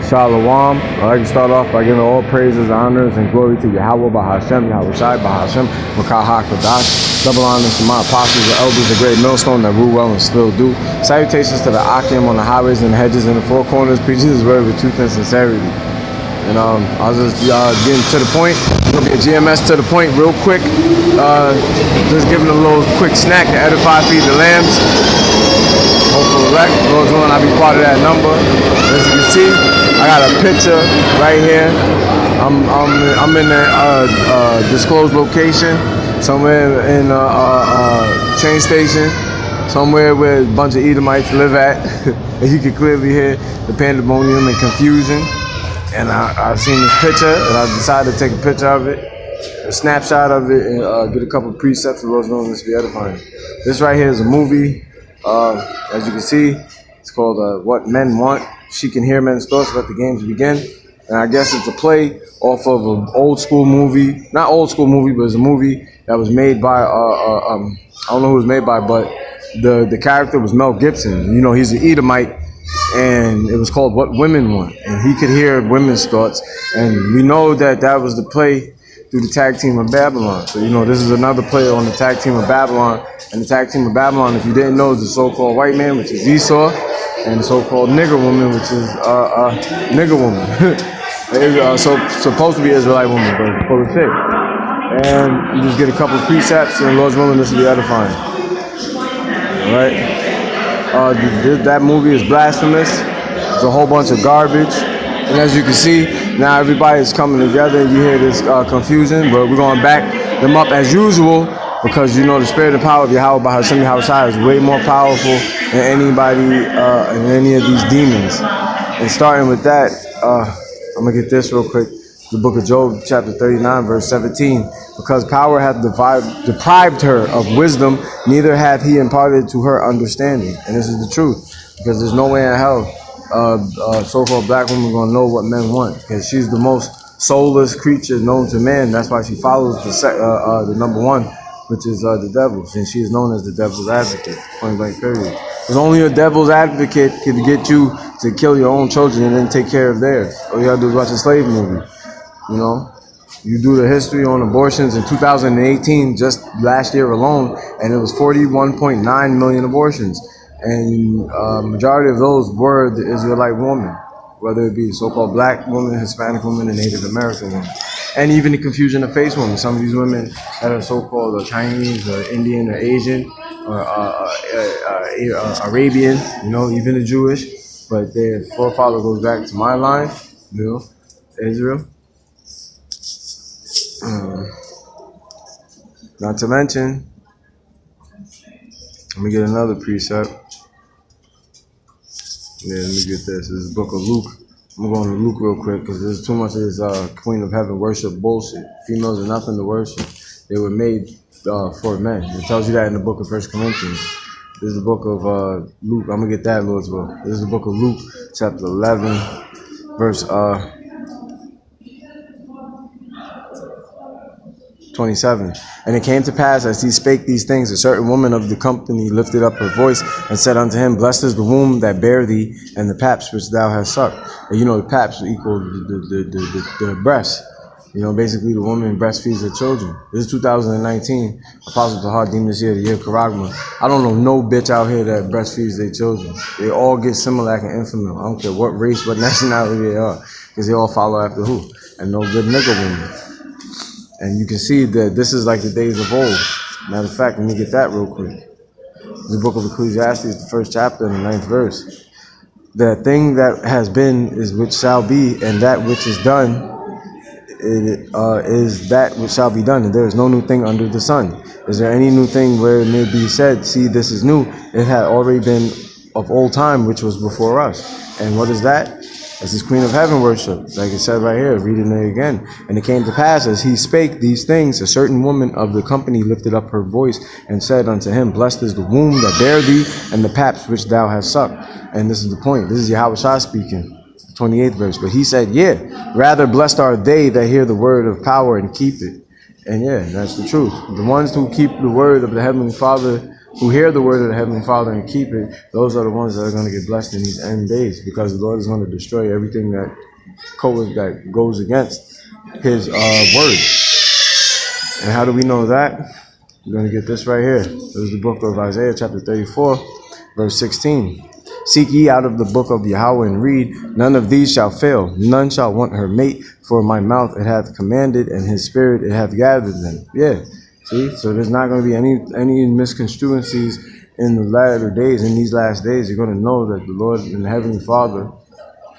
Shalom. I'd like to start off by giving all praises, honors, and glory to Yahweh, Bahashem, Yahushai, Bahashem, Makah HaKadosh. Double honors to my apostles, the elders, the great millstone that rule well and still do. Salutations to the Akim on the highways and hedges and the four corners, preaching his word with truth and sincerity. And I'll just getting to the point. It's going to be a GMS to the point real quick. Just giving a little quick snack to edify, feed the lambs. Hopefully, Lord's willing, I'll be part of that number. As you can see, I got a picture right here. I'm in a disclosed location, somewhere in a train station, somewhere where a bunch of Edomites live at. And you can clearly hear the pandemonium and confusion. And I seen this picture, and I decided to take a picture of it, a snapshot of it, and get a couple of precepts for those known to be edifying. This right here is a movie. As you can see, it's called What Men Want. She Can Hear Men's Thoughts, Let the Games Begin. And I guess it's a play off of an old school movie. Not old school movie, but it's a movie that was made by, I don't know who it was made by, but the character was Mel Gibson. You know, he's an Edomite. And it was called What Women Want, and he could hear women's thoughts, and we know that that was the play through the tag team of Babylon. So, you know, this is another play on the tag team of Babylon, and the tag team of Babylon, if you didn't know, is the so-called white man, which is Esau, and the so-called nigger woman, which is nigger woman. It's supposed to be Israelite woman, but it's full of shit. And you just get a couple of precepts, and Lord's willing, this will be edifying. All right. That movie is blasphemous. It's a whole bunch of garbage. And as you can see, now everybody is coming together and you hear this confusion, but we're going to back them up as usual because, you know, the spirit and power of Yahweh Bahashem Yahushai is way more powerful than anybody and any of these demons. And starting with that, I'm going to get this real quick. The book of Job, chapter 39, verse 17. Because power hath deprived her of wisdom, neither hath he imparted to her understanding. And this is the truth. Because there's no way in hell so-called black woman going to know what men want. Because she's the most soulless creature known to man. That's why she follows the number one, which is the devil. And she is known as the devil's advocate. Point blank period. Because only a devil's advocate can get you to kill your own children and then take care of theirs. All you got to do is watch a slave movie. You know, you do the history on abortions in 2018, just last year alone, and it was 41.9 million abortions. And majority of those were the Israelite woman, whether it be so-called black woman, Hispanic woman, and Native American woman. And even the confusion of face women. Some of these women that are so-called Chinese or Indian or Asian or Arabian, you know, even the Jewish, but their forefather goes back to my line, you know, Israel. Not to mention, let me get another precept. Yeah, let me get this. This is the book of Luke. I'm going to Luke real quick because there's too much of this Queen of Heaven worship bullshit. Females are nothing to worship. They were made for men. It tells you that in the book of 1 Corinthians. This is the book of Luke. I'm going to get that, Lord's will. This is the book of Luke, chapter 11, verse 27. And it came to pass as he spake these things, a certain woman of the company lifted up her voice and said unto him, Blessed is the womb that bare thee, and the paps which thou hast sucked. And you know, the paps equal the breast. You know, basically the woman breastfeeds her children. This is 2019. Apostle Tahar deemed this year the year of Karagma. I don't know no bitch out here that breastfeeds their children. They all get Similac and Enfamil. I don't care what race, what nationality they are, because they all follow after who? And no good nigga woman. And you can see that this is like the days of old. Matter of fact, let me get that real quick. The book of Ecclesiastes, the 1st chapter and the 9th verse. The thing that has been is which shall be, and that which is done is that which shall be done. And there is no new thing under the sun. Is there any new thing where it may be said, see, this is new? It had already been of old time, which was before us. And what is that? As his Queen of Heaven worship, like it said right here, reading it again. And it came to pass, as he spake these things, a certain woman of the company lifted up her voice and said unto him, Blessed is the womb that bare thee, and the paps which thou hast sucked. And this is the point. This is Yahushua speaking, 28th verse. But he said, yeah, rather blessed are they that hear the word of power and keep it. And yeah, that's the truth. The ones who keep the word of the Heavenly Father who hear the word of the Heavenly Father and keep it, those are the ones that are going to get blessed in these end days, because the Lord is going to destroy everything that goes against His word. And how do we know that? We're going to get this right here. This is the book of Isaiah, chapter 34, verse 16. Seek ye out of the book of Yahweh and read. None of these shall fail. None shall want her mate. For my mouth it hath commanded, and His spirit it hath gathered them. Yeah. See? So there's not going to be any misconstruencies in the latter days. In these last days, you're going to know that the Lord and the Heavenly Father,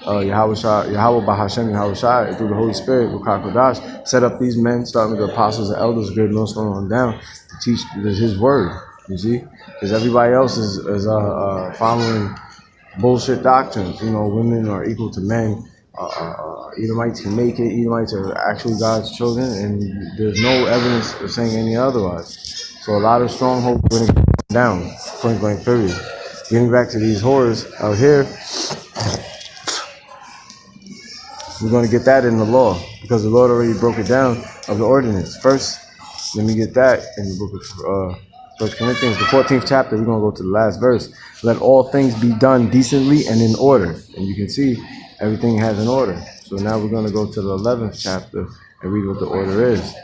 Yahweh Bahashem, Yahweh Shai, through the Holy Spirit, Ruach HaKodesh, set up these men, starting with the apostles and elders, great millstone on down, to teach His word. You see? Because everybody else is following bullshit doctrines. You know, women are equal to men. Edomites can make it. Edomites are actually God's children, and there's no evidence of saying any otherwise. So a lot of strongholds are going to go down, point blank period. Getting back to these whores out here, we're going to get that in the law, because the Lord already broke it down of the ordinance. First, let me get that in the book of 1 Corinthians, the 14th chapter. We're going to go to the last verse. Let all things be done decently and in order. And you can see everything has an order. So now we're going to go to the 11th chapter and read what the order is.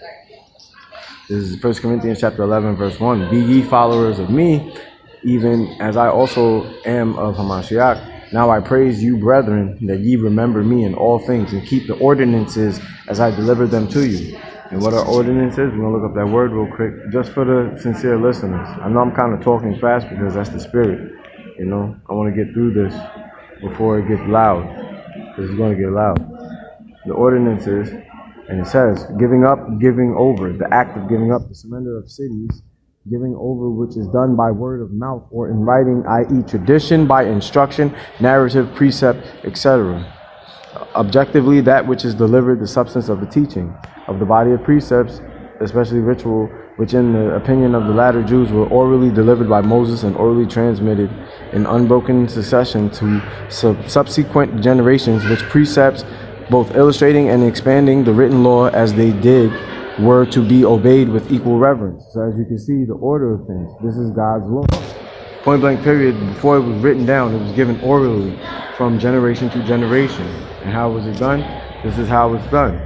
This is 1 Corinthians chapter 11, verse 1. Be ye followers of me, even as I also am of Hamashiach. Now I praise you, brethren, that ye remember me in all things, and keep the ordinances as I delivered them to you. And what are ordinances? We're going to look up that word real quick, just for the sincere listeners. I know I'm kind of talking fast because that's the spirit. You know, I want to get through this before it gets loud, because it's going to get loud. The ordinances, and it says, giving up, giving over, the act of giving up, the surrender of cities, giving over which is done by word of mouth or in writing, i.e. tradition, by instruction, narrative, precept, etc. Objectively, that which is delivered, the substance of the teaching of the body of precepts, especially ritual, which in the opinion of the latter Jews were orally delivered by Moses and orally transmitted in unbroken succession to subsequent generations, which precepts, both illustrating and expanding the written law as they did, were to be obeyed with equal reverence. So as you can see, the order of things, this is God's law. Point blank period, before it was written down, it was given orally from generation to generation. And how was it done? This is how it's done.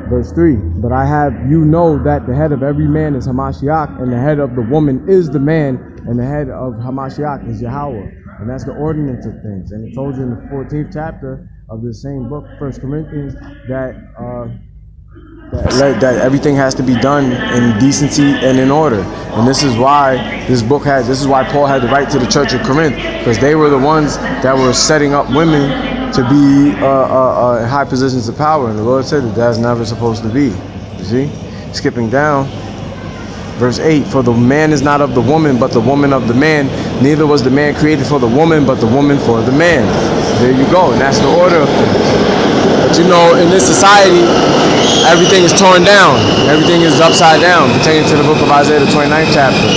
Verse 3, but I have you know that the head of every man is Hamashiach, and the head of the woman is the man, and the head of Hamashiach is Yahweh. And that's the ordinance of things. And it told you in the 14th chapter of the same book, 1 Corinthians, that everything has to be done in decency and in order. And this is why this book this is why Paul had to write to the church of Corinth, because they were the ones that were setting up women to be in high positions of power. And the Lord said that that's never supposed to be. You see? Skipping down, verse 8, for the man is not of the woman, but the woman of the man. Neither was the man created for the woman, but the woman for the man. There you go. And that's the order of things. But you know, in this society, everything is torn down. Everything is upside down, pertaining to the book of Isaiah, the 29th chapter.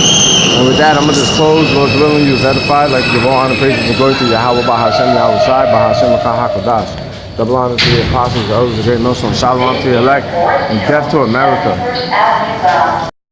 And with that, I'm going to just close. Lord's willing, you is edified. Like to give all honor, praise, and glory to Yahweh, Bahashem, Yahweh Shai, Bahashem, Ruach HaKodesh. Double honor to the apostles, the elders, the great millstone. Shalom to the elect, and death to America.